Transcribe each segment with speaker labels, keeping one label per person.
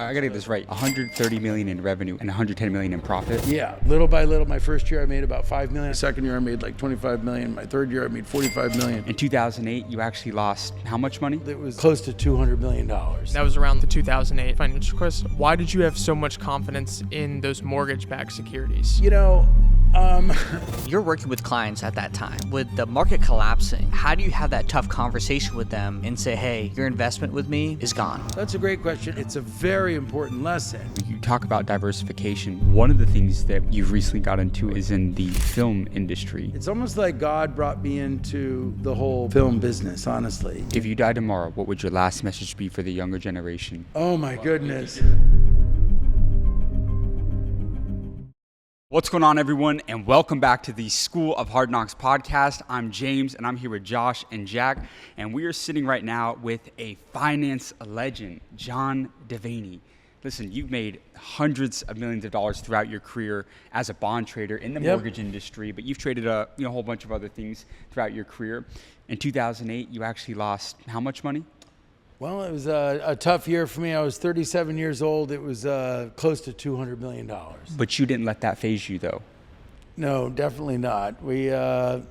Speaker 1: I gotta get this right. 130 million in revenue and 110 million in profit.
Speaker 2: Yeah, little by little. My first year I made about 5 million. Second year I made like 25 million. My third year I made 45 million.
Speaker 1: In 2008, you actually lost how much money?
Speaker 2: It was close to $200 million.
Speaker 3: That was around the 2008 financial crisis. Why did you have so much confidence in those mortgage-backed securities?
Speaker 2: You know,
Speaker 4: You're working with clients at that time. With the market collapsing, how do you have that tough conversation with them and say, hey, your investment with me is gone?
Speaker 2: that's a great question. It's a very important lesson.
Speaker 1: You talk about diversification. One of the things that you've recently got into is in the film industry.
Speaker 2: It's almost like God brought me into the whole film business, honestly.
Speaker 1: If you die tomorrow, what would your last message be for the younger generation?
Speaker 2: Oh my goodness.
Speaker 1: What's going on, everyone, and welcome back to the School of Hard Knocks podcast. I'm James, and I'm here with Josh and Jack, and we are sitting right now with a finance legend, John Devaney. Listen, you've made hundreds of millions of dollars throughout your career as a bond trader in the mortgage industry, but you've traded a whole bunch of other things throughout your career. In 2008, you actually lost how much money?
Speaker 2: Well, it was a tough year for me. I was 37 years old. It was close to $200 million.
Speaker 1: But you didn't let that phase you, though.
Speaker 2: No, definitely not. We had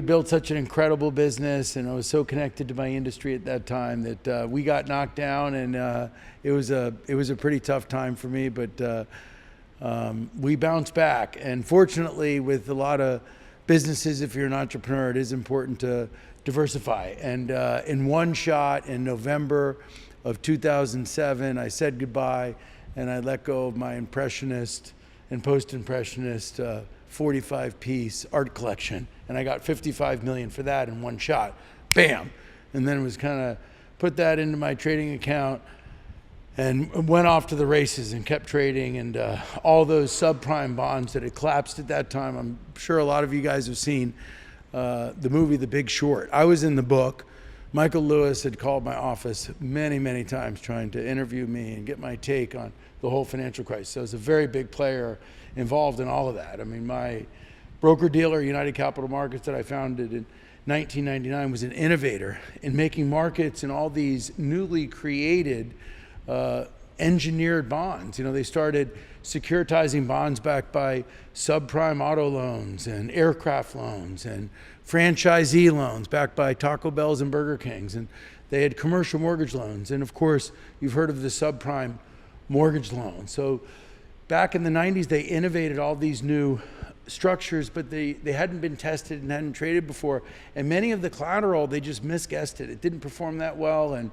Speaker 2: built such an incredible business, and I was so connected to my industry at that time that we got knocked down, and it was a pretty tough time for me. But we bounced back, and fortunately, with a lot of businesses, if you're an entrepreneur, it is important to diversify. And in one shot in November of 2007, I said goodbye, and I let go of my impressionist and post-impressionist 45-piece art collection, and I got 55 million for that in one shot. Bam! And then it was kind of put that into my trading account and went off to the races and kept trading, and all those subprime bonds that had collapsed at that time. I'm sure a lot of you guys have seen the movie The Big Short. I was in the book. Michael Lewis had called my office many, many times trying to interview me and get my take on the whole financial crisis. So I was a very big player involved in all of that. I mean, my broker-dealer, United Capital Markets, that I founded in 1999, was an innovator in making markets in all these newly created engineered bonds. You know, they started securitizing bonds backed by subprime auto loans and aircraft loans and franchisee loans backed by Taco Bells and Burger Kings. And they had commercial mortgage loans. And of course, you've heard of the subprime mortgage loan. So back in the 90s, they innovated all these new structures, but they hadn't been tested and hadn't traded before. And many of the collateral, they just misguessed it. It didn't perform that well. And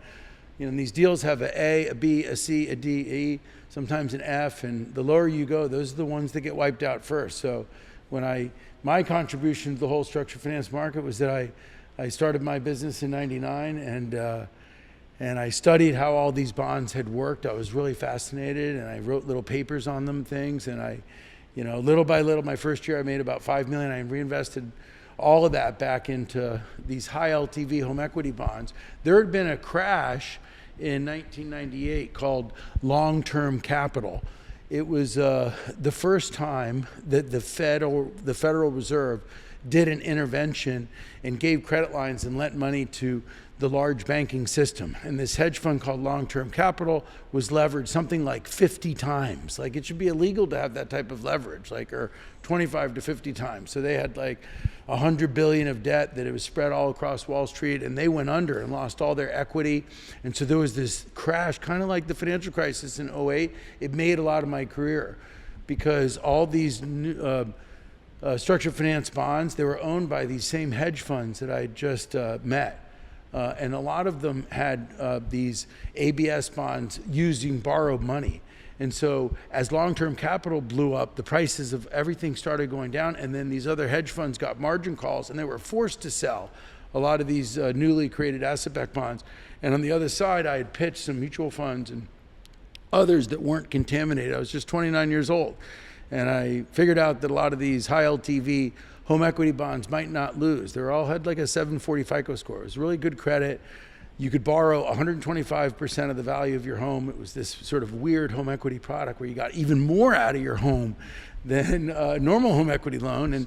Speaker 2: you know, these deals have an A, a B, a C, a D, E, sometimes an F, and the lower you go, those are the ones that get wiped out first. So my contribution to the whole structured finance market was that I started my business in 99, and I studied how all these bonds had worked. I was really fascinated, and I wrote little papers on them, things, and little by little, my first year I made about 5 million. I reinvested all of that back into these high LTV home equity bonds. There had been a crash in 1998 called long-term capital. It was the first time that the Federal Reserve did an intervention and gave credit lines and lent money to the large banking system. And this hedge fund called long-term capital was leveraged something like 50 times. Like, it should be illegal to have that type of leverage, or 25 to 50 times. So they had like 100 billion of debt that it was spread all across Wall Street, and they went under and lost all their equity. And so there was this crash, kind of like the financial crisis in '08. It made a lot of my career because all these new, structured finance bonds, they were owned by these same hedge funds that I just met. And a lot of them had these ABS bonds using borrowed money. And so as long-term capital blew up, the prices of everything started going down, and then these other hedge funds got margin calls, and they were forced to sell a lot of these newly created asset-backed bonds. And on the other side, I had pitched some mutual funds and others that weren't contaminated. I was just 29 years old. And I figured out that a lot of these high LTV home equity bonds might not lose. They all had like a 740 FICO score. It was really good credit. You could borrow 125% of the value of your home. It was this sort of weird home equity product where you got even more out of your home than a normal home equity loan. And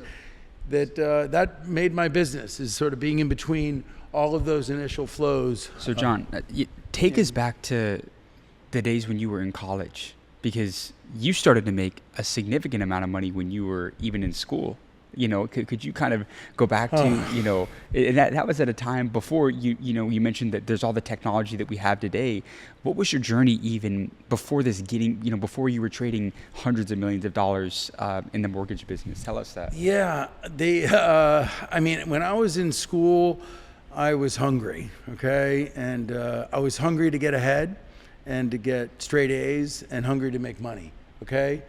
Speaker 2: that made my business, is sort of being in between all of those initial flows.
Speaker 1: So John, take us back to the days when you were in college? Because you started to make a significant amount of money when you were even in school. Could you kind of go back to, and that was at a time before you mentioned that there's all the technology that we have today. What was your journey even before this before you were trading hundreds of millions of dollars in the mortgage business? Tell us that.
Speaker 2: Yeah, when I was in school, I was hungry, okay? And I was hungry to get ahead and to get straight A's and hungry to make money, okay?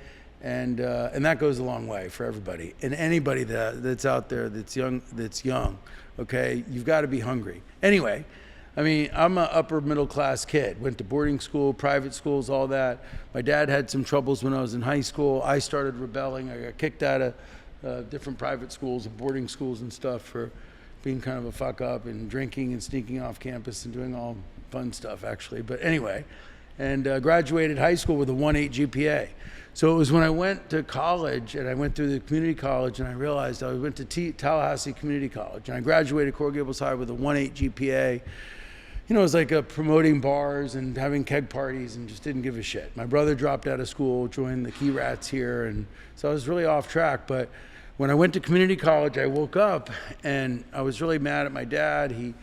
Speaker 2: And that goes a long way for everybody. And anybody that's out there that's young, okay, you've got to be hungry. Anyway, I'm an upper middle class kid. Went to boarding school, private schools, all that. My dad had some troubles when I was in high school. I started rebelling. I got kicked out of different private schools and boarding schools and stuff for being kind of a fuck up and drinking and sneaking off campus and doing all fun stuff, actually. But anyway, and graduated high school with a 1.8 GPA. So it was when I went to college, and I went through the community college, and I realized I went to Tallahassee Community College, and I graduated Coral Gables High with a 1.8 GPA. It was like promoting bars and having keg parties and just didn't give a shit. My brother dropped out of school, joined the Key Rats here, and so I was really off track. But when I went to community college, I woke up, and I was really mad at my dad. He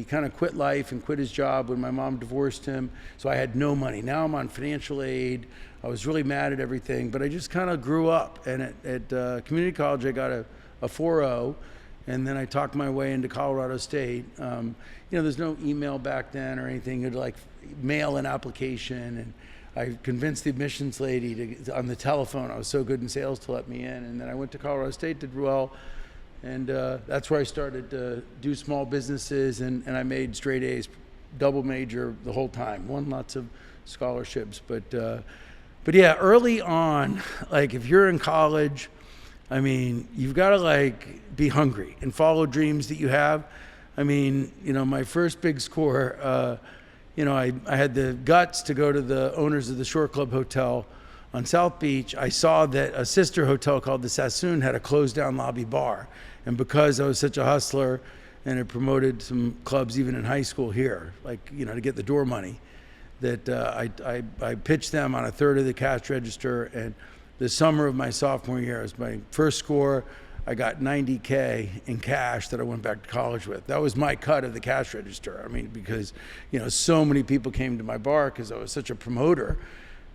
Speaker 2: kind of quit life and quit his job when my mom divorced him, so I had no money. Now I'm on financial aid. I was really mad at everything, but I just kind of grew up. And at community college, I got a 4.0, and then I talked my way into Colorado State. There's no email back then or anything. You'd like mail an application, and I convinced the admissions lady on the telephone. I was so good in sales to let me in, and then I went to Colorado State, did well. And that's where I started to do small businesses, and I made straight A's, double major the whole time. Won lots of scholarships, but yeah, early on, like if you're in college, you've got to be hungry and follow dreams that you have. My first big score, I had the guts to go to the owners of the Shore Club Hotel on South Beach. I saw that a sister hotel called the Sassoon had a closed down lobby bar. And because I was such a hustler and had promoted some clubs even in high school here, to get the door money, that I pitched them on a third of the cash register. And the summer of my sophomore year, as my first score, I got $90K in cash that I went back to college with. That was my cut of the cash register. Because so many people came to my bar because I was such a promoter.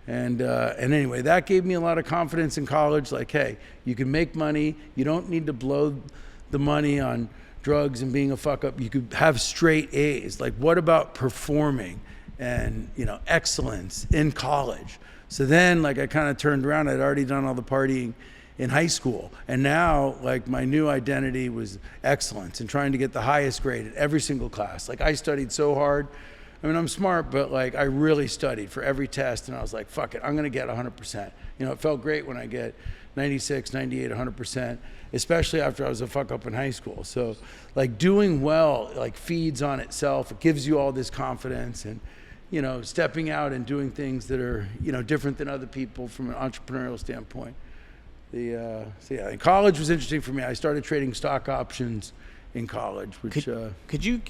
Speaker 2: And anyway, that gave me a lot of confidence in college. Hey, you can make money. You don't need to blow the money on drugs and being a fuck up. You could have straight A's. What about performing and excellence in college? So then I kind of turned around. I'd already done all the partying in high school, and now my new identity was excellence and trying to get the highest grade in every single class. I studied so hard. I'm smart, but I really studied for every test, and I was like, fuck it, I'm gonna get 100%. It felt great when I get 96, 98, 100%, especially after I was a fuck up in high school. So doing well feeds on itself. It gives you all this confidence, and stepping out and doing things that are different than other people from an entrepreneurial standpoint. College was interesting for me. I started trading stock options in college.
Speaker 4: Could you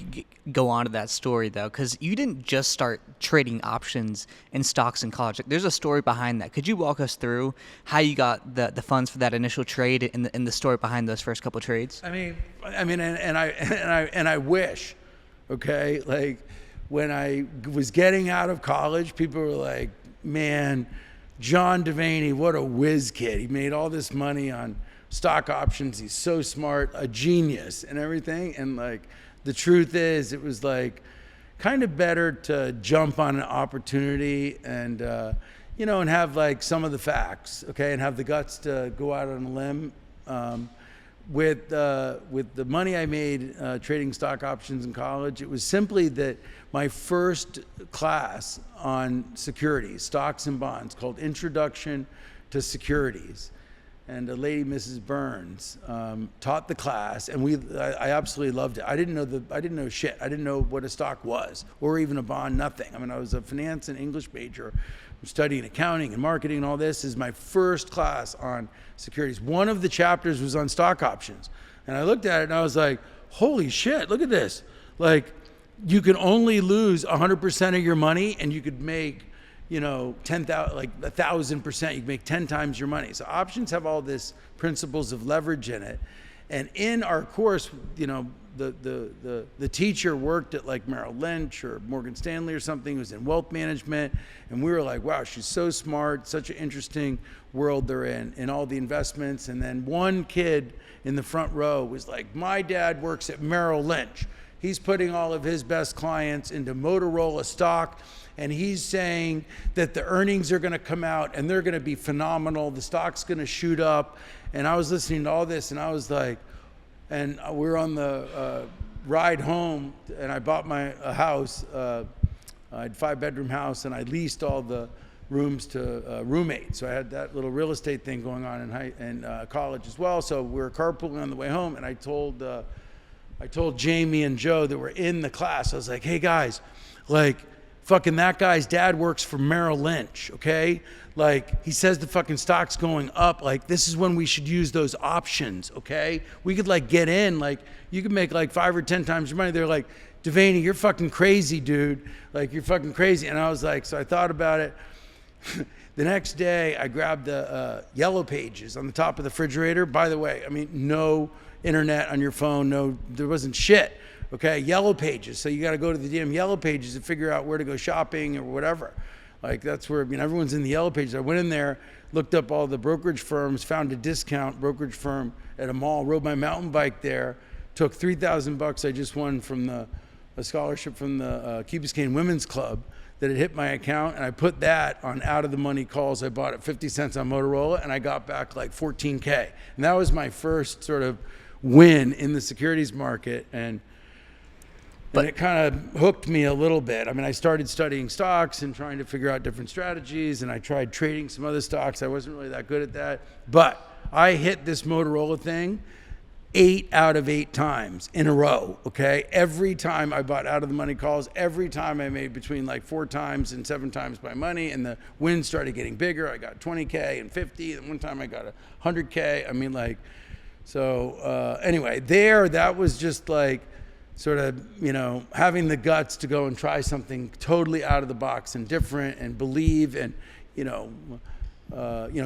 Speaker 4: go on to that story though? Because you didn't just start trading options and stocks in college. There's a story behind that. Could you walk us through how you got the funds for that initial trade and the story behind those first couple trades?
Speaker 2: And I wish, okay, when I was getting out of college, people were like, man, John Devaney, what a whiz kid. He made all this money on stock options. He's so smart, a genius and everything. And the truth is, it was kind of better to jump on an opportunity and, and have some of the facts, okay, and have the guts to go out on a limb. With the money I made trading stock options in college, it was simply that my first class on securities, stocks and bonds, called Introduction to Securities, and a lady, Mrs. Burns, taught the class, and I absolutely loved it. I didn't know shit. I didn't know what a stock was, or even a bond, nothing. I was a finance and English major. I'm studying accounting and marketing and all this. This is my first class on securities. One of the chapters was on stock options. And I looked at it and I was like, holy shit, look at this. You can only lose 100% of your money, and you could make, 10,000, like 1,000%. You can make 10 times your money. So options have all this principles of leverage in it. And in our course, the teacher worked at like Merrill Lynch or Morgan Stanley or something, was in wealth management. And we were like, wow, she's so smart, such an interesting world they're in all the investments. And then one kid in the front row was like, my dad works at Merrill Lynch. He's putting all of his best clients into Motorola stock, and he's saying that the earnings are going to come out and they're going to be phenomenal. The stock's going to shoot up. And I was listening to all this, and I was like, and we were on the ride home, and I bought a house. I had a 5-bedroom house, and I leased all the rooms to roommates. So I had that little real estate thing going on in college as well. So we were carpooling on the way home, and I told Jamie and Joe that were in the class, I was like, hey guys, like fucking that guy's dad works for Merrill Lynch, okay? Like he says the fucking stock's going up. Like this is when we should use those options, okay? We could like get in, like you could make like 5 or 10 times your money. They're like, Devaney, you're fucking crazy, dude. Like you're fucking crazy. And I was like, so I thought about it. The next day I grabbed the Yellow Pages on the top of the refrigerator. By the way, I mean, no internet on your phone, no, there wasn't shit. Okay, Yellow Pages. So you got to go to the damn Yellow Pages to figure out where to go shopping or whatever. Like that's where, everyone's in the Yellow Pages. I went in there, looked up all the brokerage firms, found a discount brokerage firm at a mall, rode my mountain bike there, took $3,000 I just won from a scholarship from the Key Biscayne Women's Club that had hit my account, and I put that on out of the money calls I bought at 50 cents on Motorola, and I got back like 14K. And that was my first sort of win in the securities market. And it kind of hooked me a little bit. I mean, I started studying stocks and trying to figure out different strategies, and I tried trading some other stocks. I wasn't really that good at that. But I hit this Motorola thing 8 out of 8 times in a row, okay? Every time I bought out of the money calls, every time I made between like 4 times and 7 times my money, and the wins started getting bigger. I got 20K and 50, and one time I got 100K. I mean, like, so anyway, that was just like, sort of, having the guts to go and try something totally out of the box and different and believe and,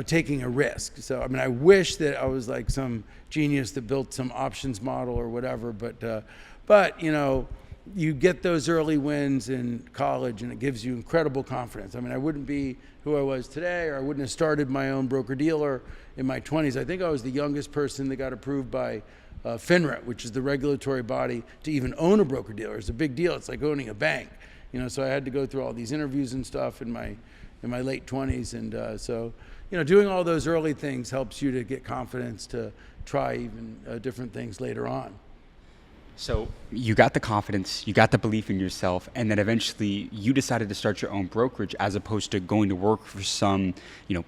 Speaker 2: taking a risk. So, I mean, I wish that I was like some genius that built some options model or whatever, but you get those early wins in college and it gives you incredible confidence. I mean, I wouldn't be who I was today, or I wouldn't have started my own broker-dealer in my 20s. I think I was the youngest person that got approved by FINRA, which is the regulatory body to even own a broker-dealer. It's a big deal. It's like owning a bank, so I had to go through all these interviews and stuff in my late 20s. And so, doing all those early things helps you to get confidence to try even different things later on.
Speaker 1: So you got the confidence, you got the belief in yourself, and then eventually you decided to start your own brokerage as opposed to going to work for some,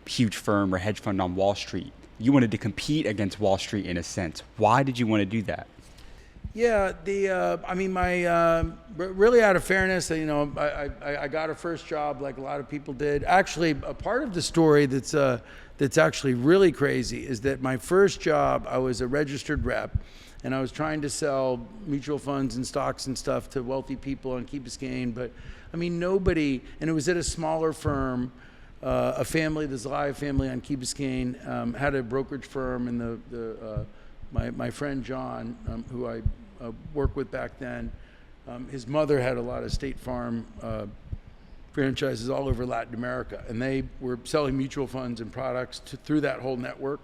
Speaker 1: huge firm or hedge fund on Wall Street. You wanted to compete against Wall Street in a sense. Why did you want to do that?
Speaker 2: Yeah, really out of fairness, I got a first job like a lot of people did. Actually, a part of the story that's actually really crazy is that my first job, I was a registered rep, and I was trying to sell mutual funds and stocks and stuff to wealthy people on Key Biscayne, but I mean, nobody, and it was at a smaller firm. A family, the Zelaya family on Key Biscayne, had a brokerage firm, and my friend John, who I worked with back then, his mother had a lot of State Farm franchises all over Latin America, and they were selling mutual funds and products through that whole network.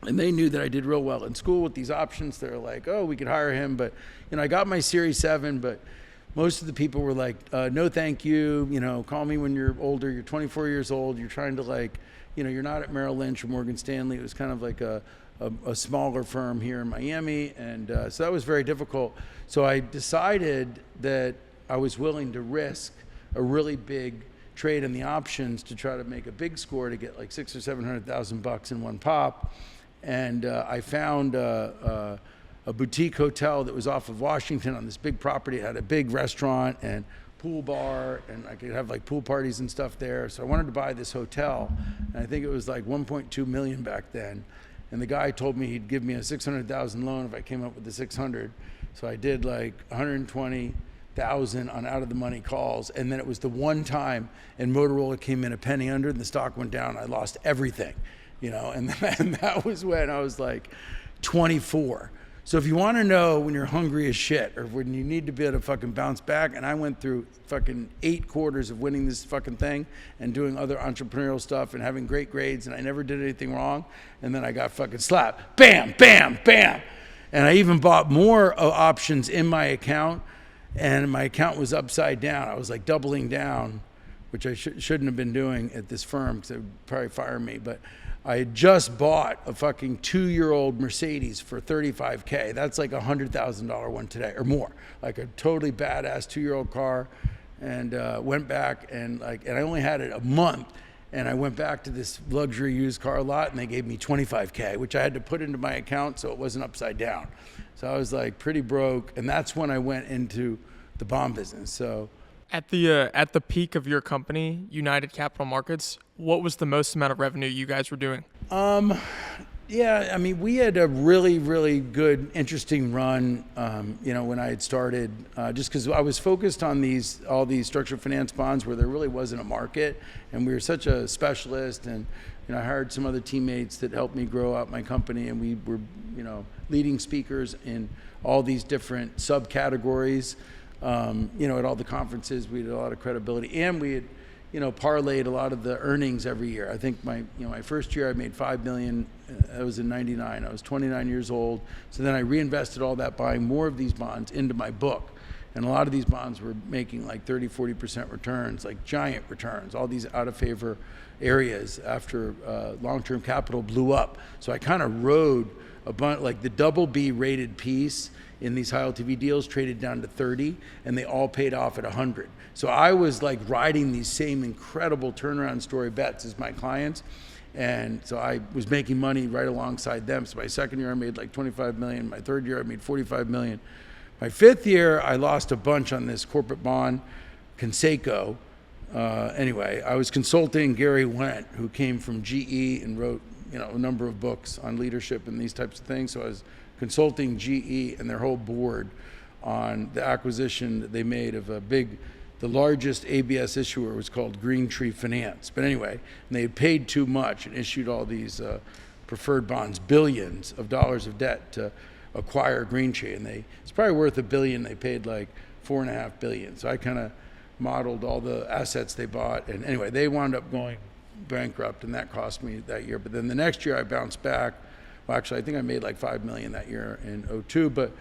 Speaker 2: And they knew that I did real well in school with these options. They were like, oh, we could hire him, but I got my Series 7, but most of the people were like, no, thank you. Call me when you're older. You're 24 years old. You're trying to you're not at Merrill Lynch or Morgan Stanley. It was kind of like a smaller firm here in Miami. And so that was very difficult. So I decided that I was willing to risk a really big trade in the options to try to make a big score to get like $600,000 or $700,000 in one pop. And I found a boutique hotel that was off of Washington on this big property. It had a big restaurant and pool bar, and I could have like pool parties and stuff there. So I wanted to buy this hotel, and I think it was like 1.2 million back then. And the guy told me he'd give me a $600,000 loan if I came up with the 600. So I did like 120, thousand on out of the money calls. And then it was the one time, and Motorola came in a penny under and the stock went down. I lost everything, and that was when I was like 24. So if you want to know when you're hungry as shit, or when you need to be able to fucking bounce back, and I went through fucking 8 quarters of winning this fucking thing and doing other entrepreneurial stuff and having great grades, and I never did anything wrong, and then I got fucking slapped. Bam, bam, bam. And I even bought more options in my account, and my account was upside down. I was like doubling down, which I shouldn't have been doing at this firm because they would probably fire me, but I had just bought a fucking 2-year-old Mercedes for $35K. That's like $100,000 one today or more, like a totally badass 2-year-old car. And went back and I only had it a month. And I went back to this luxury used car lot and they gave me $25K, which I had to put into my account so it wasn't upside down. So I was like pretty broke. And that's when I went into the bond business. So
Speaker 3: At the peak of your company, United Capital Markets, what was the most amount of revenue you guys were doing?
Speaker 2: Yeah, I mean, we had a really, really good, interesting run, when I had started, just because I was focused on all these structured finance bonds where there really wasn't a market, and we were such a specialist, and I hired some other teammates that helped me grow out my company, and we were, leading speakers in all these different subcategories. At all the conferences, we had a lot of credibility, and we had, parlayed a lot of the earnings every year. I think my first year I made $5 million. That was in '99. I was 29 years old. So then I reinvested all that, buying more of these bonds into my book. And a lot of these bonds were making like 30-40% returns, like giant returns, all these out of favor areas after long-term capital blew up. So I kind of rode a bunch, like the BB rated piece in these high LTV deals traded down to 30, and they all paid off at 100. So I was like riding these same incredible turnaround story bets as my clients. And so I was making money right alongside them. So my second year I made like 25 million. My third year I made 45 million. My fifth year I lost a bunch on this corporate bond, Conseco. Anyway, I was consulting Gary Wendt, who came from GE and wrote a number of books on leadership and these types of things. So I was consulting GE and their whole board on the acquisition that they made of the largest ABS issuer was called Green Tree Finance. But anyway, and they had paid too much and issued all these preferred bonds, billions of dollars of debt to acquire Green Tree. And it's probably worth $1 billion. They paid like $4.5 billion. So I kind of modeled all the assets they bought. And anyway, they wound up going bankrupt, and that cost me that year. But then the next year I bounced back. Well, actually, I think I made like $5 million that year in '02, but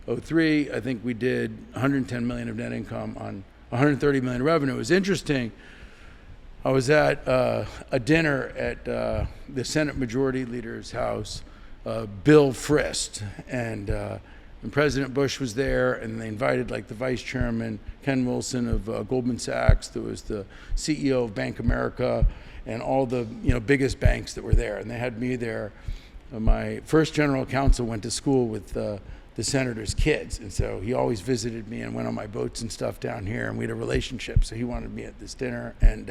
Speaker 2: '03, I think we did $110 million of net income on $130 million revenue. It was interesting. I was at a dinner at the Senate Majority Leader's house, Bill Frist, and President Bush was there, and they invited like the Vice Chairman, Ken Wilson of Goldman Sachs. There was the CEO of Bank America, and all the biggest banks that were there, and they had me there. My first general counsel went to school with the senator's kids, and so he always visited me and went on my boats and stuff down here, and we had a relationship. So he wanted me at this dinner, and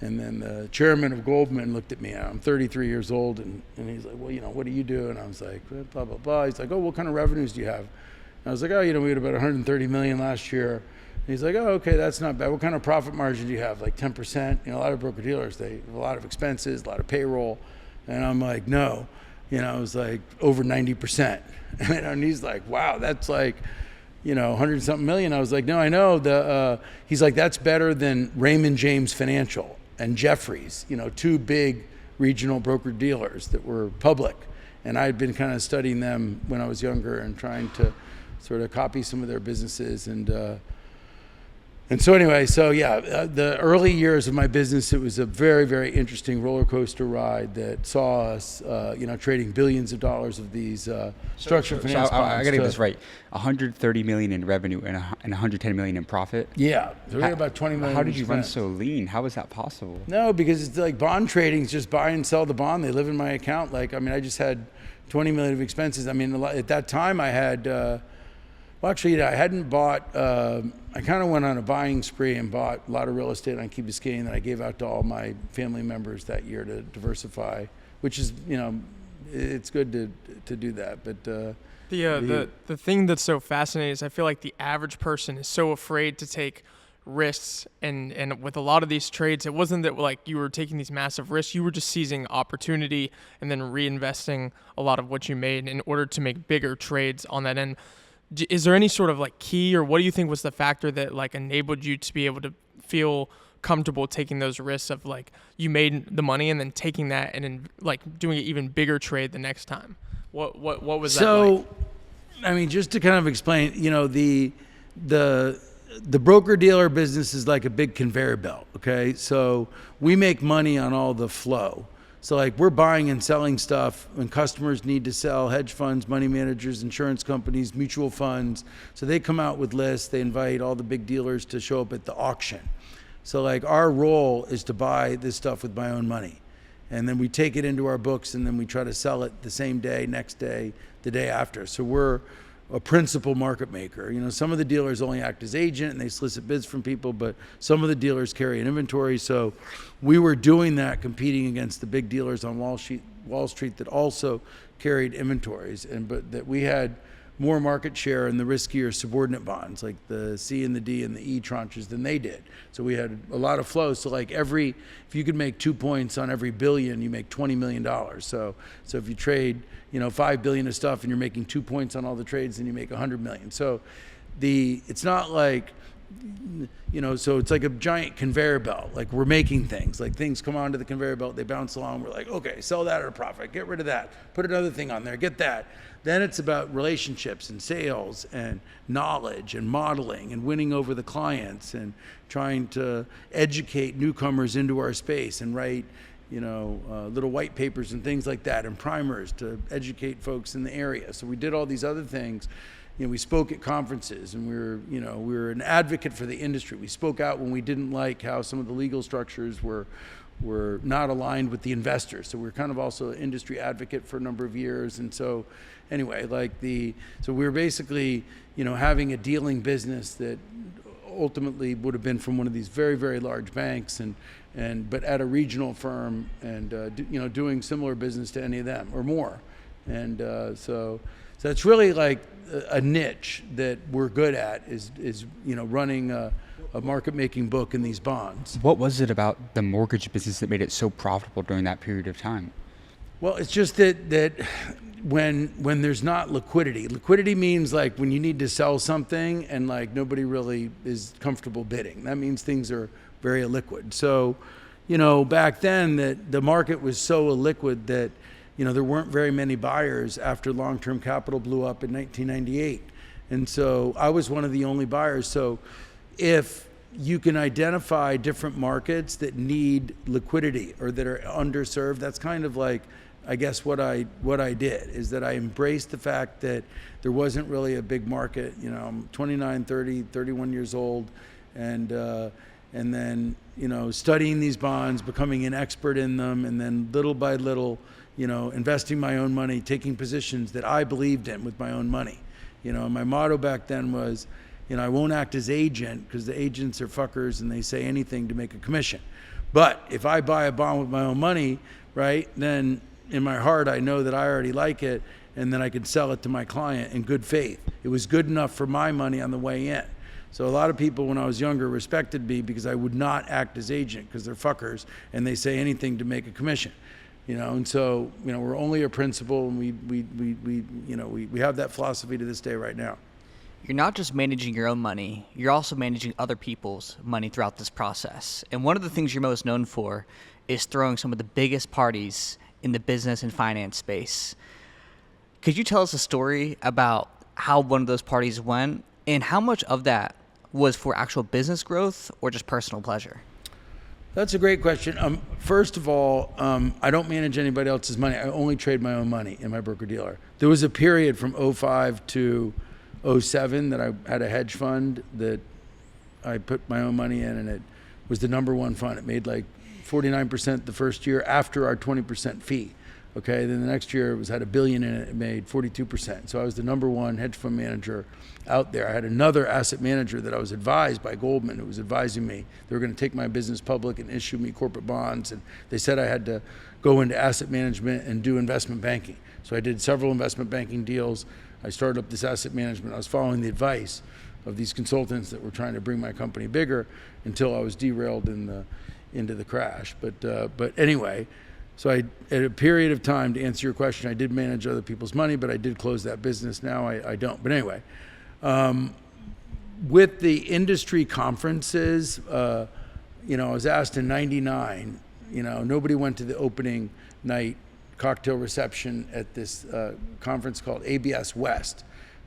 Speaker 2: then the chairman of Goldman looked at me. I'm 33 years old, and he's like, well, what do you do? And I was like, blah blah blah. He's like, oh, what kind of revenues do you have? And I was like, oh, we had about 130 million last year. And he's like, oh, okay, that's not bad. What kind of profit margin do you have? Like 10%? A lot of broker dealers, they have a lot of expenses, a lot of payroll. And I'm like, no, it was like over 90%. And he's like, wow, that's like, 100 something million. I was like, no, I know. He's like, that's better than Raymond James Financial and Jeffries, 2 big regional broker dealers that were public. And I had been kind of studying them when I was younger and trying to sort of copy some of their businesses. And so anyway, the early years of my business, it was a very, very interesting roller coaster ride that saw us, trading billions of dollars of these structured finance bonds.
Speaker 1: I got to get this right: 130 million in revenue and 110 million in profit.
Speaker 2: Yeah, so we had about 20 million.
Speaker 1: How did you run so lean? How was that possible?
Speaker 2: No, because it's like bond trading is just buy and sell the bond. They live in my account. I just had 20 million of expenses. At that time, I had. Well, actually, I hadn't bought, I kind of went on a buying spree and bought a lot of real estate on Key Biscayne that I gave out to all my family members that year to diversify, which is, it's good to do that. But
Speaker 3: the thing that's so fascinating is I feel like the average person is so afraid to take risks, and with a lot of these trades, it wasn't that like you were taking these massive risks, you were just seizing opportunity and then reinvesting a lot of what you made in order to make bigger trades on that end. Is there any sort of like key, or what do you think was the factor that like enabled you to be able to feel comfortable taking those risks of like you made the money and then taking that and then like doing an even bigger trade the next time? What was that like?
Speaker 2: I mean, just to kind of explain, the broker-dealer business is like a big conveyor belt, okay? So we make money on all the flow. So like we're buying and selling stuff when customers need to sell, hedge funds, money managers, insurance companies, mutual funds. So they come out with lists, they invite all the big dealers to show up at the auction. So like our role is to buy this stuff with my own money. And then we take it into our books and then we try to sell it the same day, next day, the day after. So we're a principal market maker. Some of the dealers only act as agent and they solicit bids from people, but some of the dealers carry an inventory. So we were doing that, competing against the big dealers on Wall Street that also carried inventories, but that we had more market share in the riskier subordinate bonds, like the C and the D and the E tranches, than they did. So we had a lot of flow. So like if you could make 2 points on every billion, you make $20 million. So if you trade, $5 billion of stuff and you're making 2 points on all the trades, then you make $100 million. So it's not like, so it's like a giant conveyor belt. Like we're making things, like things come onto the conveyor belt, they bounce along. We're like, okay, sell that at a profit, get rid of that, put another thing on there, get that. Then it's about relationships and sales and knowledge and modeling and winning over the clients and trying to educate newcomers into our space and write, little white papers and things like that and primers to educate folks in the area. So we did all these other things. We spoke at conferences and we were an advocate for the industry. We spoke out when we didn't like how some of the legal structures were not aligned with the investors. So we were kind of also an industry advocate for a number of years. And so anyway, so we were basically, having a dealing business that ultimately would have been from one of these very, very large banks but at a regional firm and, doing similar business to any of them or more. And so it's really like a niche that we're good at is running a market making book in these bonds.
Speaker 1: What was it about the mortgage business that made it so profitable during that period of time?
Speaker 2: Well, it's just that when there's not liquidity means like when you need to sell something and like nobody really is comfortable bidding. That means things are very illiquid. So, back then the market was so illiquid that there weren't very many buyers after long-term capital blew up in 1998. And so I was one of the only buyers. So if you can identify different markets that need liquidity or that are underserved, that's kind of like, I guess what I did is that I embraced the fact that there wasn't really a big market. I'm 29, 30, 31 years old and then, studying these bonds, becoming an expert in them, and then little by little, investing my own money, taking positions that I believed in with my own money. My motto back then was, I won't act as agent because the agents are fuckers and they say anything to make a commission. But if I buy a bond with my own money, right, then in my heart I know that I already like it and then I can sell it to my client in good faith. It was good enough for my money on the way in. So a lot of people when I was younger respected me because I would not act as agent because they're fuckers and they say anything to make a commission. And so, we're only a principal and we have that philosophy to this day right now.
Speaker 4: You're not just managing your own money, you're also managing other people's money throughout this process. And one of the things you're most known for is throwing some of the biggest parties in the business and finance space. Could you tell us a story about how one of those parties went and how much of that was for actual business growth or just personal pleasure?
Speaker 2: That's a great question. First of all, I don't manage anybody else's money. I only trade my own money in my broker-dealer. There was a period from 2005 to 2007 that I had a hedge fund that I put my own money in, and it was the number one fund. It made like 49% the first year after our 20% fee. Okay, then the next year it had $1 billion in it. It made 42%. So I was the number one hedge fund manager out there. I had another asset manager that I was advised by Goldman, who was advising me. They were going to take my business public and issue me corporate bonds, and they said I had to go into asset management and do investment banking. So I did several investment banking deals. I started up this asset management. I was following the advice of these consultants that were trying to bring my company bigger until I was derailed into the crash. But anyway. So at a period of time, to answer your question, I did manage other people's money, but I did close that business. Now I don't. But anyway, with the industry conferences, I was asked in '99, nobody went to the opening night cocktail reception at this conference called ABS West.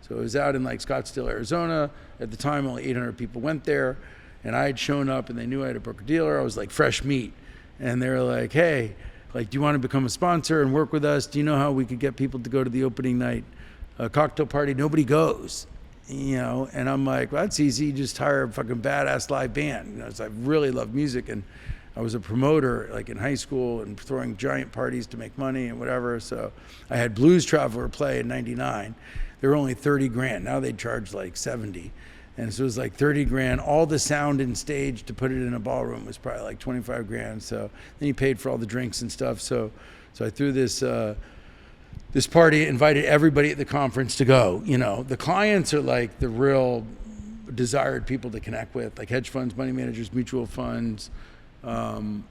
Speaker 2: So it was out in like Scottsdale, Arizona. At the time, only 800 people went there. And I had shown up and they knew I had a broker-dealer. I was like fresh meat. And they were like, hey, do you want to become a sponsor and work with us? Do you know how we could get people to go to the opening night cocktail party? Nobody goes, and I'm like, well, that's easy. You just hire a fucking badass live band. So I really love music, and I was a promoter like in high school and throwing giant parties to make money and whatever. So I had Blues Traveler play in '99. They were only 30 grand. Now they charge like 70. And so it was like 30 grand. All the sound and stage to put it in a ballroom was probably like 25 grand. So then you paid for all the drinks and stuff. So I threw this party, invited everybody at the conference to go. The clients are like the real desired people to connect with, like hedge funds, money managers, mutual funds. And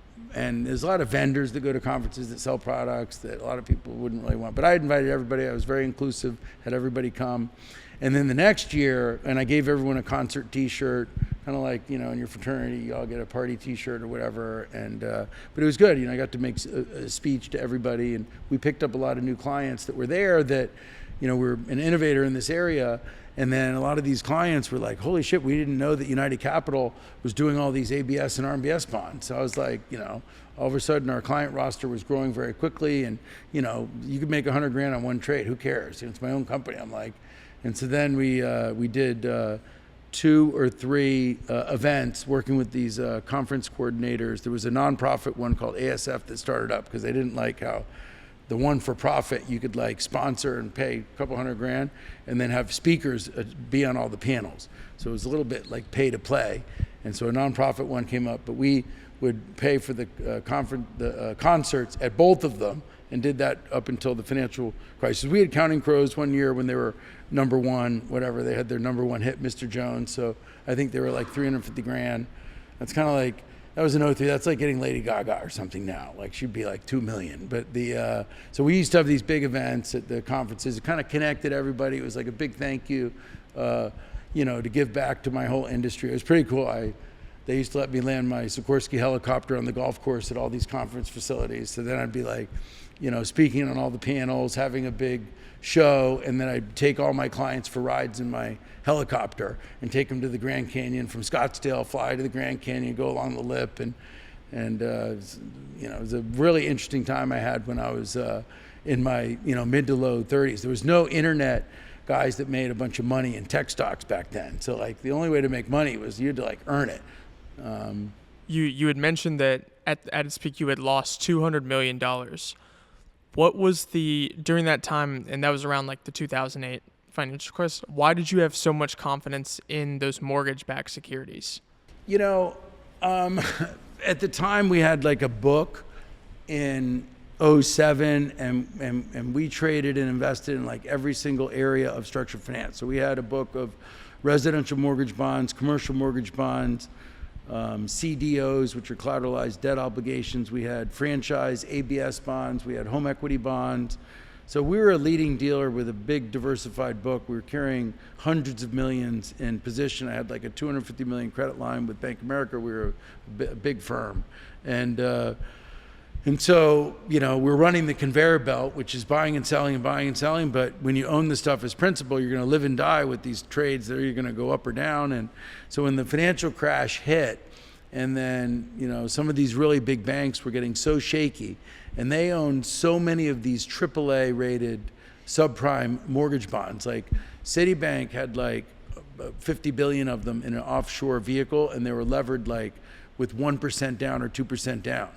Speaker 2: there's a lot of vendors that go to conferences that sell products that a lot of people wouldn't really want. But I invited everybody. I was very inclusive, had everybody come. And then the next year, and I gave everyone a concert T-shirt, kind of like, in your fraternity, you all get a party T-shirt or whatever. And but it was good. I got to make a speech to everybody, and we picked up a lot of new clients that were there that, were an innovator in this area. And then a lot of these clients were like, holy shit, we didn't know that United Capital was doing all these ABS and RMBS bonds. So I was like, all of a sudden our client roster was growing very quickly, and, you could make 100 grand on one trade. Who cares? It's my own company. I'm like. And so then we did 2 or 3 events working with these conference coordinators. There was a nonprofit one called ASF that started up because they didn't like how the one for profit you could like sponsor and pay a couple $100 grand and then have speakers be on all the panels. So it was a little bit like pay to play. And so a nonprofit one came up, but we would pay for the concerts at both of them, and did that up until the financial crisis. We had Counting Crows one year when they were number one, whatever. They had their number one hit, Mr. Jones. So I think they were like 350 grand. That's kind of like, that was an 03. That's like getting Lady Gaga or something now. Like she'd be like 2 million. But so we used to have these big events at the conferences. It kind of connected everybody. It was like a big thank you, to give back to my whole industry. It was pretty cool. They used to let me land my Sikorsky helicopter on the golf course at all these conference facilities. So then I'd be like, speaking on all the panels, having a big show, and then I'd take all my clients for rides in my helicopter and take them to the Grand Canyon from Scottsdale, fly to the Grand Canyon, go along the lip, and it was a really interesting time I had when I was in my mid to low 30s. There was no internet guys that made a bunch of money in tech stocks back then. So like the only way to make money was you had to like earn it.
Speaker 3: You had mentioned that at its peak you had lost $200 million. What was during that time, and that was around like the 2008 financial crisis, why did you have so much confidence in those mortgage-backed securities?
Speaker 2: At the time we had like a book in '07, and we traded and invested in like every single area of structured finance. So we had a book of residential mortgage bonds, commercial mortgage bonds, CDOs, which are collateralized debt obligations. We had franchise ABS bonds. We had home equity bonds. So we were a leading dealer with a big diversified book. We were carrying hundreds of millions in position. I had like a $250 million credit line with Bank of America. We were a big firm. And so, we're running the conveyor belt, which is buying and selling and buying and selling. But when you own the stuff as principal, you're going to live and die with these trades. That you're going to go up or down. And so when the financial crash hit, and then, some of these really big banks were getting so shaky, and they owned so many of these AAA rated subprime mortgage bonds. Like Citibank had like 50 billion of them in an offshore vehicle, and they were levered like with 1% down or 2% down.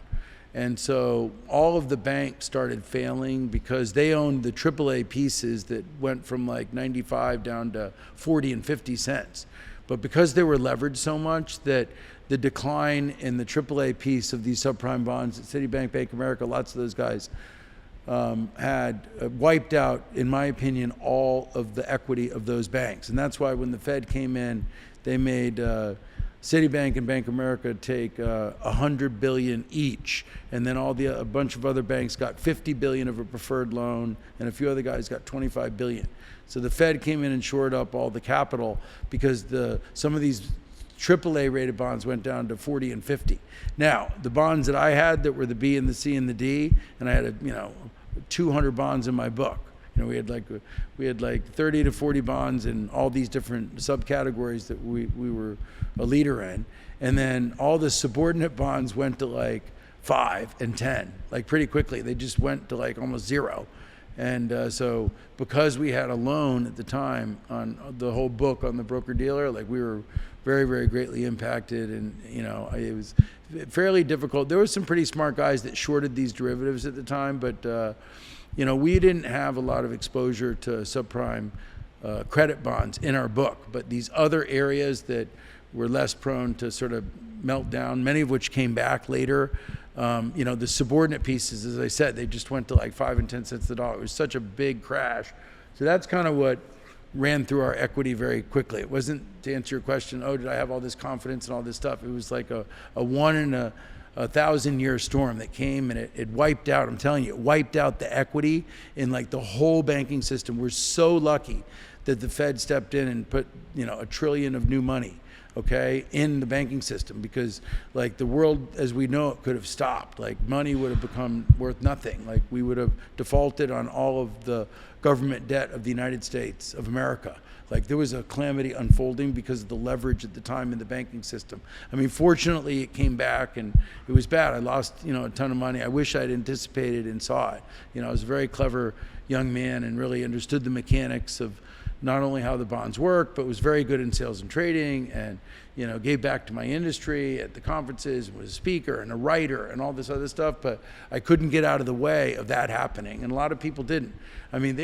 Speaker 2: And so all of the banks started failing because they owned the AAA pieces that went from like 95 down to 40 and 50 cents. But because they were leveraged so much that the decline in the AAA piece of these subprime bonds at Citibank, Bank of America, lots of those guys had wiped out, in my opinion, all of the equity of those banks. And that's why when the Fed came in, they made Citibank and Bank of America take $100 billion each, and then a bunch of other banks got $50 billion of a preferred loan, and a few other guys got $25 billion. So the Fed came in and shored up all the capital because some of these AAA rated bonds went down to 40 and 50. Now, the bonds that I had that were the B and the C and the D, and I had 200 bonds in my book. We had like 30 to 40 bonds in all these different subcategories that we were a leader in. And then all the subordinate bonds went to like 5 and 10, like pretty quickly. They just went to like almost zero. And so because we had a loan at the time on the whole book on the broker-dealer, like we were very, very greatly impacted. And, it was fairly difficult. There were some pretty smart guys that shorted these derivatives at the time, but we didn't have a lot of exposure to subprime credit bonds in our book, but these other areas that were less prone to sort of melt down, many of which came back later. The subordinate pieces, as I said, they just went to like 5 and 10 cents a dollar. It was such a big crash. So that's kind of what ran through our equity very quickly. It wasn't, to answer your question, did I have all this confidence and all this stuff? It was like a 1 in a 1,000-year storm that came, and it wiped out, I'm telling you, it wiped out the equity in like the whole banking system. We're so lucky that the Fed stepped in and put, $1 trillion of new money, in the banking system, because like the world as we know it could have stopped. Like money would have become worth nothing. Like we would have defaulted on all of the government debt of the United States of America. Like there was a calamity unfolding because of the leverage at the time in the banking system. I mean, fortunately it came back and it was bad. I lost, a ton of money. I wish I'd anticipated and saw it. I was a very clever young man and really understood the mechanics of not only how the bonds work, but was very good in sales and trading, and gave back to my industry at the conferences, was a speaker and a writer and all this other stuff. But I couldn't get out of the way of that happening, and a lot of people didn't. I mean,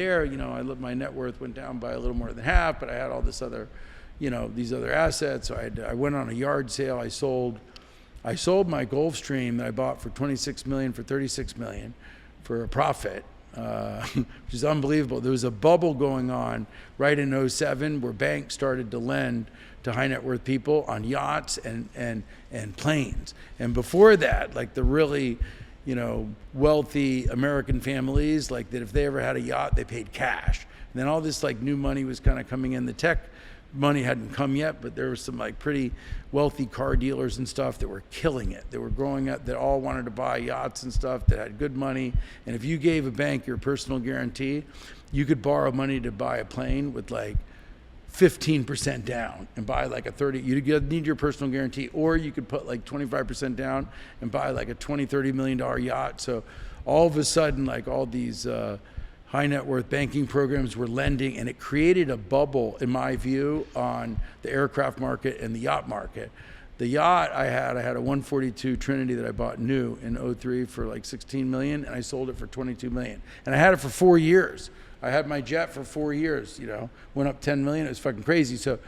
Speaker 2: my net worth went down by a little more than half, but I had all this other, these other assets. So I went on a yard sale. I sold my Gulfstream that I bought for $26 million for $36 million for a profit. Which is unbelievable. There was a bubble going on right in 2007 where banks started to lend to high net worth people on yachts and planes. And before that, like the really, wealthy American families, like that if they ever had a yacht, they paid cash. And then all this like new money was kind of coming in. The tech money hadn't come yet, but there were some like pretty wealthy car dealers and stuff that were killing it. They were growing up, that all wanted to buy yachts and stuff, that had good money. And if you gave a bank your personal guarantee, you could borrow money to buy a plane with like 15% down and buy like you need your personal guarantee, or you could put like 25% down and buy like a $20-30 million yacht. So all of a sudden, like all these high net worth banking programs were lending, and it created a bubble, in my view, on the aircraft market and the yacht market. The yacht I had a 142 Trinity that I bought new in 2003 for like 16 million, and I sold it for 22 million. And I had it for 4 years. I had my jet for 4 years, went up 10 million. It was fucking crazy. So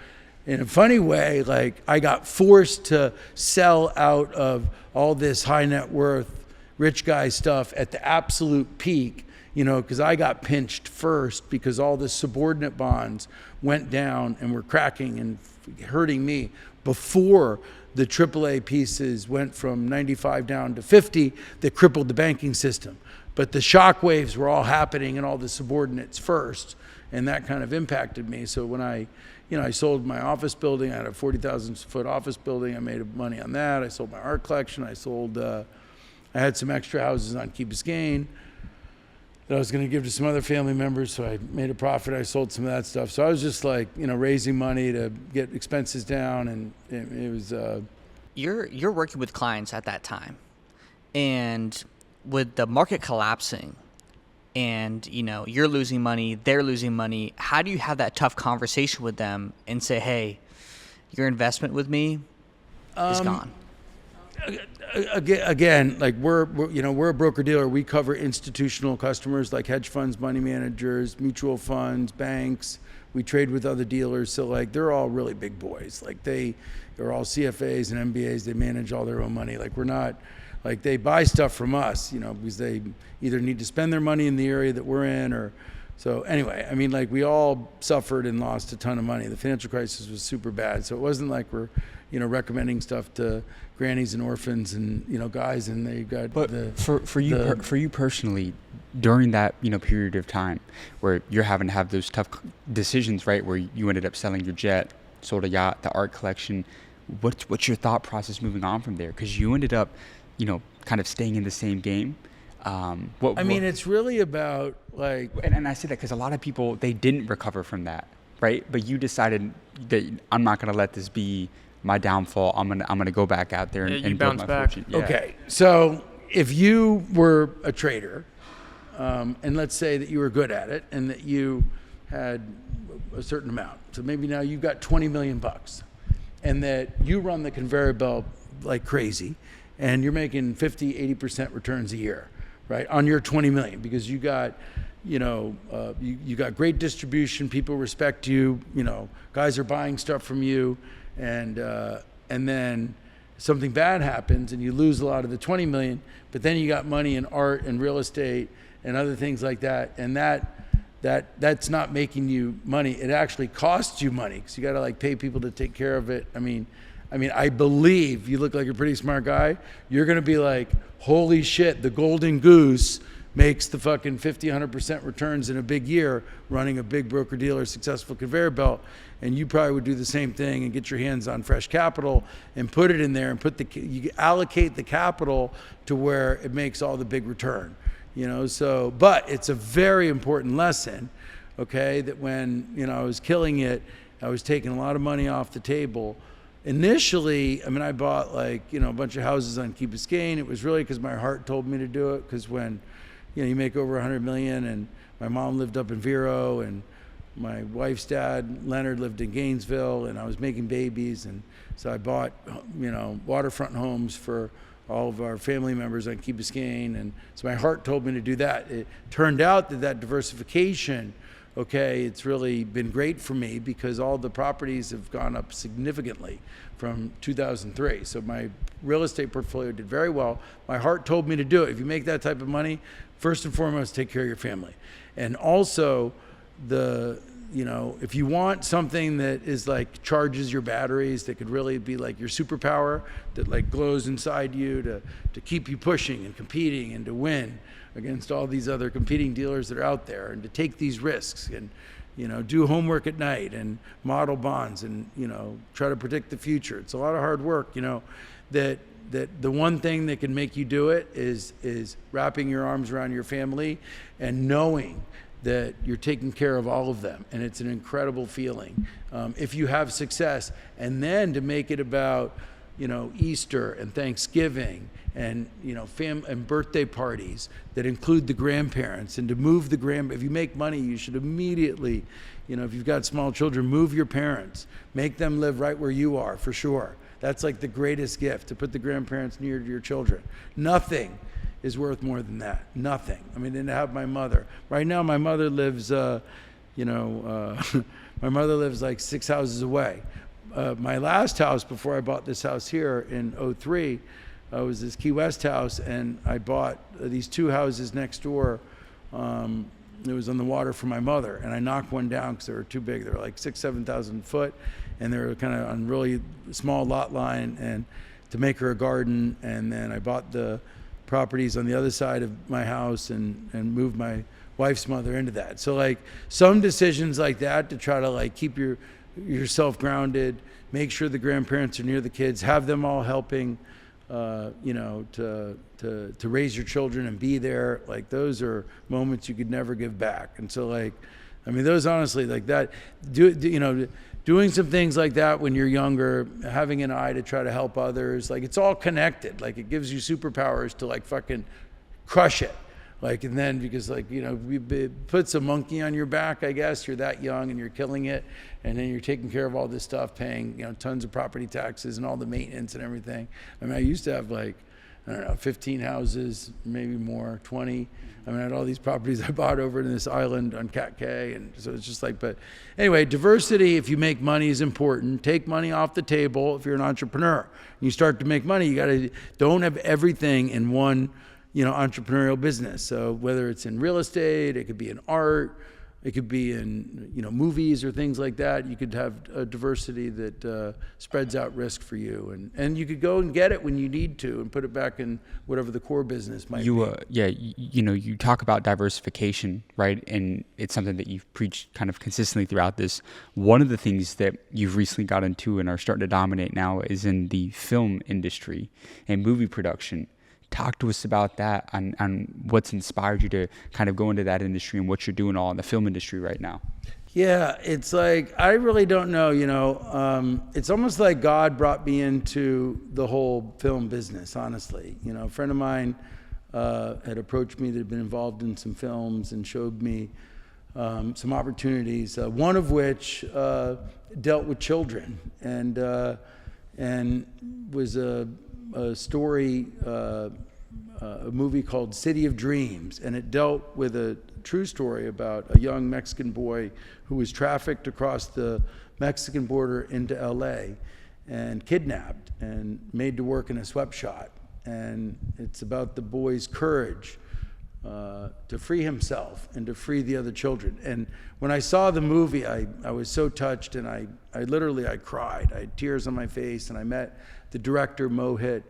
Speaker 2: in a funny way, like I got forced to sell out of all this high net worth rich guy stuff at the absolute peak, because I got pinched first because all the subordinate bonds went down and were cracking and hurting me before the AAA pieces went from 95 down to 50 that crippled the banking system. But the shock waves were all happening in all the subordinates first, and that kind of impacted me. So when I sold my office building, I had a 40,000 foot office building. I made money on that. I sold my art collection. I had some extra houses on Key Biscayne that I was going to give to some other family members, so I made a profit. I sold some of that stuff. So I was just like, raising money to get expenses down, and it was.
Speaker 4: You're working with clients at that time, and with the market collapsing, and you're losing money, they're losing money. How do you have that tough conversation with them and say, hey, your investment with me is gone?
Speaker 2: again, like we're a broker dealer. We cover institutional customers like hedge funds, money managers, mutual funds, banks. We trade with other dealers. So like they're all really big boys. Like they're all CFAs and MBAs. They manage all their own money. Like we're not, like they buy stuff from us, because they either need to spend their money in the area that we're in or, so anyway, I mean, like we all suffered and lost a ton of money. The financial crisis was super bad. So it wasn't like we're, recommending stuff to grannies and orphans and, guys, and they got
Speaker 1: for you personally, during that, period of time where you're having to have those tough decisions, right? Where you ended up selling your jet, sold a yacht, the art collection. What's your thought process moving on from there? Because you ended up, kind of staying in the same game.
Speaker 2: It's really about like,
Speaker 1: and I say that because a lot of people, they didn't recover from that, right? But you decided that I'm not going to let this be my downfall. I'm gonna go back out there and build my fortune. Yeah.
Speaker 2: Okay, so if you were a trader, and let's say that you were good at it and that you had a certain amount, so maybe now you've got $20 million, and that you run the conveyor belt like crazy, and you're making 50-80% returns a year, right, on your 20 million, because you got, you got great distribution, people respect you, guys are buying stuff from you, and then something bad happens and you lose a lot of the 20 million, but then you got money in art and real estate and other things like that, and that's not making you money. It actually costs you money because you got to like pay people to take care of it. I mean, I believe you look like a pretty smart guy. You're going to be like, holy shit, the golden goose makes the fucking 100% returns in a big year running a big broker dealer successful conveyor belt. And you probably would do the same thing and get your hands on fresh capital and put it in there and you allocate the capital to where it makes all the big return, so, but it's a very important lesson, okay, that when, I was killing it, I was taking a lot of money off the table. Initially, I bought like, a bunch of houses on Key Biscayne. It was really because my heart told me to do it, because when, you make over 100 million, and my mom lived up in Vero, and my wife's dad, Leonard, lived in Gainesville, and I was making babies, and so I bought, waterfront homes for all of our family members on Key Biscayne, and so my heart told me to do that. It turned out that diversification, okay, it's really been great for me because all the properties have gone up significantly from 2003. So my real estate portfolio did very well. My heart told me to do it. If you make that type of money, first and foremost, take care of your family. And also if you want something that is like charges your batteries, that could really be like your superpower, that like glows inside you to keep you pushing and competing and to win against all these other competing dealers that are out there, and to take these risks and, do homework at night and model bonds and, try to predict the future. It's a lot of hard work, that the one thing that can make you do it is wrapping your arms around your family and knowing that you're taking care of all of them. And it's an incredible feeling if you have success. And then to make it about, Easter and Thanksgiving and, and birthday parties that include the grandparents, and to move if you make money, you should immediately, if you've got small children, move your parents, make them live right where you are, for sure. That's like the greatest gift, to put the grandparents near to your children. Nothing is worth more than that. Nothing. And to have my mother. Right now, my mother lives, my mother lives like 6 houses away. My last house before I bought this house here in 2003 was this Key West house, and I bought these two houses next door. It was on the water for my mother, and I knocked one down because they were too big. They were like 6,000-7,000 foot, and they were kind of on really small lot line, and to make her a garden. And then I bought the properties on the other side of my house and moved my wife's mother into that. So like some decisions like that to try to like keep yourself grounded, make sure the grandparents are near the kids, have them all helping, to raise your children and be there. Like those are moments you could never give back. And so like, those honestly like that, doing some things like that when you're younger, having an eye to try to help others, like it's all connected. Like it gives you superpowers to like fucking crush it. Like, and then because it puts a monkey on your back, I guess. You're that young and you're killing it. And then you're taking care of all this stuff, paying, tons of property taxes and all the maintenance and everything. I mean, I used to have 15 houses, maybe more, 20. I mean, I had all these properties I bought over in this island on Cat Cay. And so it's just but anyway, diversity, if you make money, is important. Take money off the table if you're an entrepreneur. You start to make money, don't have everything in one, entrepreneurial business. So whether it's in real estate, it could be in art, it could be in, movies or things like that. You could have a diversity that spreads out risk for you. And you could go and get it when you need to and put it back in whatever the core business might be.
Speaker 1: You talk about diversification, right? And it's something that you've preached kind of consistently throughout this. One of the things that you've recently got into and are starting to dominate now is in the film industry and movie production. Talk to us about that and what's inspired you to kind of go into that industry and what you're doing all in the film industry right now.
Speaker 2: Yeah, it's I really don't know, it's almost like God brought me into the whole film business, honestly. A friend of mine had approached me that had been involved in some films and showed me some opportunities, one of which dealt with children and was a story, a movie called City of Dreams, and it dealt with a true story about a young Mexican boy who was trafficked across the Mexican border into LA and kidnapped and made to work in a sweatshop. And it's about the boy's courage to free himself and to free the other children. And when I saw the movie, I was so touched, and I literally cried. I had tears on my face, and I met the director, Mohit,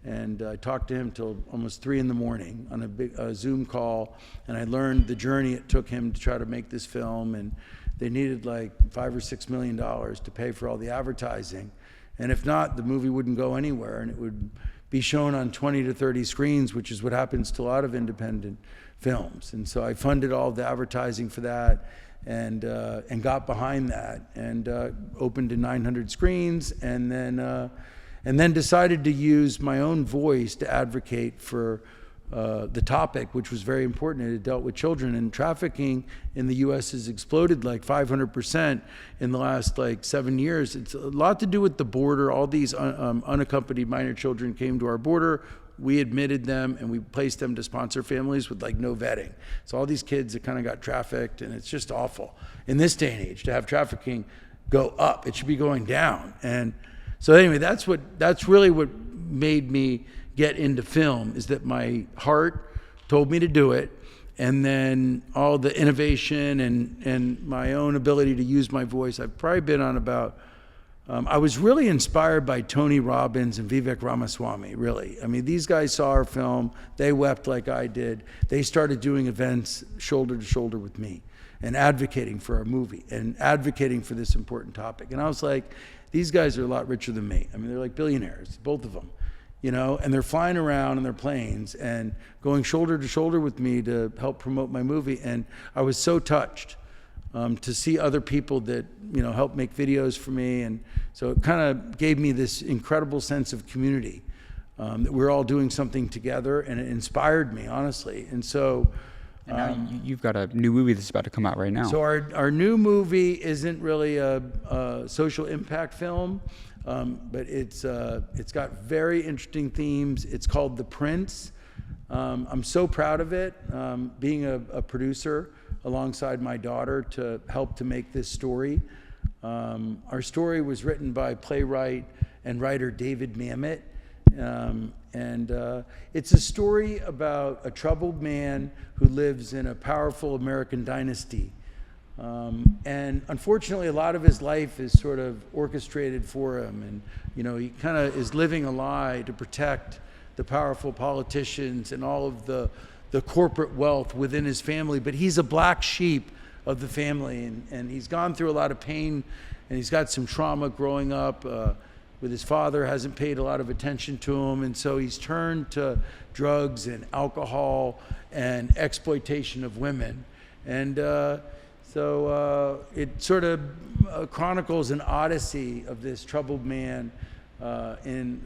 Speaker 2: and I talked to him till almost 3 a.m. on a big Zoom call, and I learned the journey it took him to try to make this film, and they needed $5 or $6 million to pay for all the advertising, and if not, the movie wouldn't go anywhere, and it would be shown on 20 to 30 screens, which is what happens to a lot of independent films. And so I funded all the advertising for that, and got behind that, and opened to 900 screens, and then decided to use my own voice to advocate for the topic, which was very important. It dealt with children, and trafficking in the U.S. has exploded 500% in the last 7 years. It's a lot to do with the border. All these unaccompanied minor children came to our border. We admitted them, and we placed them to sponsor families with no vetting. So all these kids that kind of got trafficked, and it's just awful in this day and age to have trafficking go up. It should be going down. And so anyway, that's really what made me get into film, is that my heart told me to do it, and then all the innovation and my own ability to use my voice. I've probably been on about, I was really inspired by Tony Robbins and Vivek Ramaswamy, really. I mean, these guys saw our film, they wept like I did. They started doing events shoulder to shoulder with me and advocating for our movie and advocating for this important topic. And I was like, these guys are a lot richer than me. I mean, they're like billionaires, both of them, and they're flying around in their planes and going shoulder to shoulder with me to help promote my movie. And I was so touched to see other people that, help make videos for me. And so it kind of gave me this incredible sense of community, that we're all doing something together, and it inspired me, honestly. And so,
Speaker 1: and now you've got a new movie that's about to come out right now.
Speaker 2: So our new movie isn't really a social impact film, but it's got very interesting themes. It's called The Prince. I'm so proud of it, being a producer alongside my daughter to help to make this story. Our story was written by playwright and writer David Mamet. And it's a story about a troubled man who lives in a powerful American dynasty. And unfortunately, a lot of his life is sort of orchestrated for him. And, he kind of is living a lie to protect the powerful politicians and all of the corporate wealth within his family. But he's a black sheep of the family. And he's gone through a lot of pain, and he's got some trauma growing up. With his father, hasn't paid a lot of attention to him, and so he's turned to drugs and alcohol and exploitation of women. And so it sort of chronicles an odyssey of this troubled man in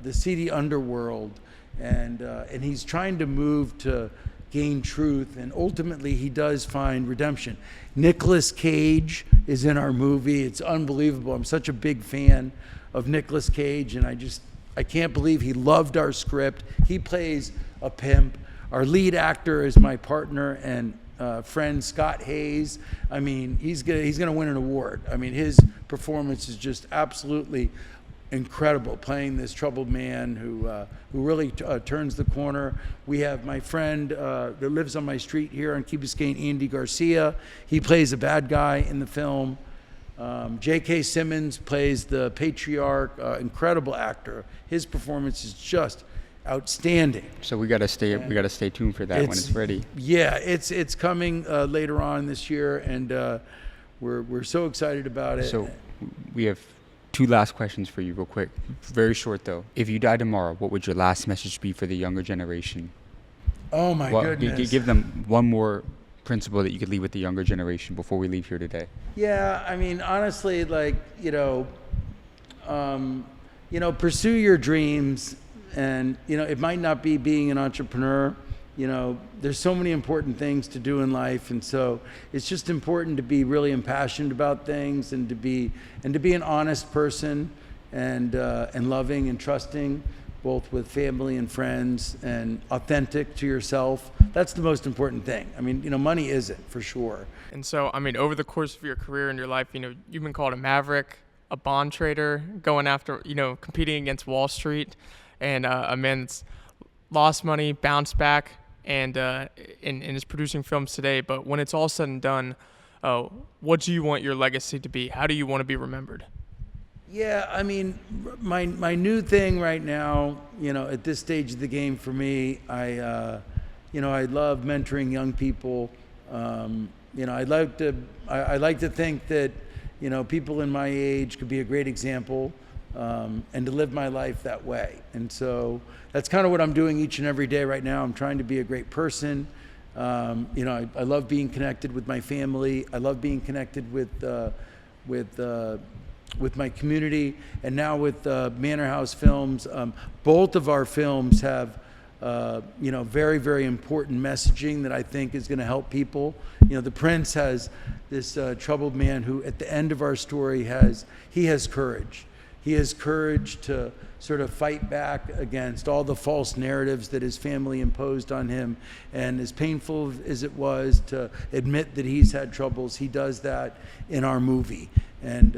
Speaker 2: the seedy underworld, and he's trying to move to gain truth, and ultimately he does find redemption. Nicolas Cage is in our movie. It's unbelievable. I'm such a big fan of Nicolas Cage, and I can't believe he loved our script. He plays a pimp. Our lead actor is my partner and friend Scott Hayes. I mean, he's gonna win an award. I mean, his performance is just absolutely incredible, playing this troubled man who really turns the corner. We have my friend that lives on my street here on Key Biscayne, Andy Garcia. He plays a bad guy in the film. J.K. Simmons plays the patriarch, incredible actor. His performance is just outstanding.
Speaker 1: So we gotta stay tuned for that when it's ready.
Speaker 2: Yeah, it's coming later on this year, and we're so excited about it.
Speaker 1: So we have 2 last questions for you real quick. Very short though. If you die tomorrow, what would your last message be for the younger generation?
Speaker 2: Oh my goodness.
Speaker 1: Give them one more principle that you could leave with the younger generation before we leave here today.
Speaker 2: Yeah, I mean, honestly, like, pursue your dreams, and, it might not be being an entrepreneur. There's so many important things to do in life, and so it's just important to be really impassioned about things, and to be an honest person, and loving and trusting, both with family and friends, and authentic to yourself. That's the most important thing. I mean, money isn't, for sure.
Speaker 3: And so, I mean, over the course of your career and your life, you've been called a maverick, a bond trader, going after, competing against Wall Street, and a man that's lost money, bounced back, and is producing films today. But when it's all said and done, what do you want your legacy to be? How do you want to be remembered?
Speaker 2: Yeah, I mean, my new thing right now, at this stage of the game for me, I love mentoring young people. I like to think that, people in my age could be a great example, and to live my life that way. And so that's kind of what I'm doing each and every day right now. I'm trying to be a great person. I love being connected with my family. I love being connected with my community, and now with Manor House Films. Both of our films have very, very important messaging that I think is going to help people. The Prince has this troubled man who, at the end of our story, has courage. He has courage to sort of fight back against all the false narratives that his family imposed on him. And as painful as it was to admit that he's had troubles, he does that in our movie. And,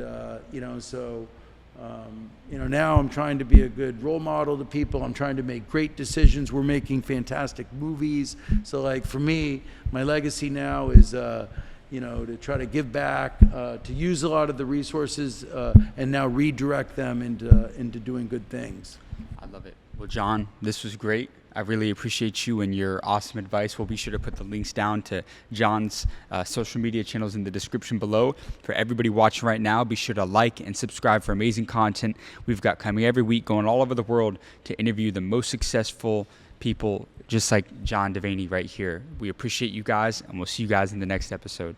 Speaker 2: now I'm trying to be a good role model to people. I'm trying to make great decisions. We're making fantastic movies. So, like, for me, my legacy now is, to try to give back, to use a lot of the resources, and now redirect them into doing good things.
Speaker 1: I love it. Well, John, this was great. I really appreciate you and your awesome advice. We'll be sure to put the links down to John's social media channels in the description below. For everybody watching right now, be sure to like and subscribe for amazing content we've got coming every week, going all over the world to interview the most successful people, just like John Devaney right here. We appreciate you guys, and we'll see you guys in the next episode.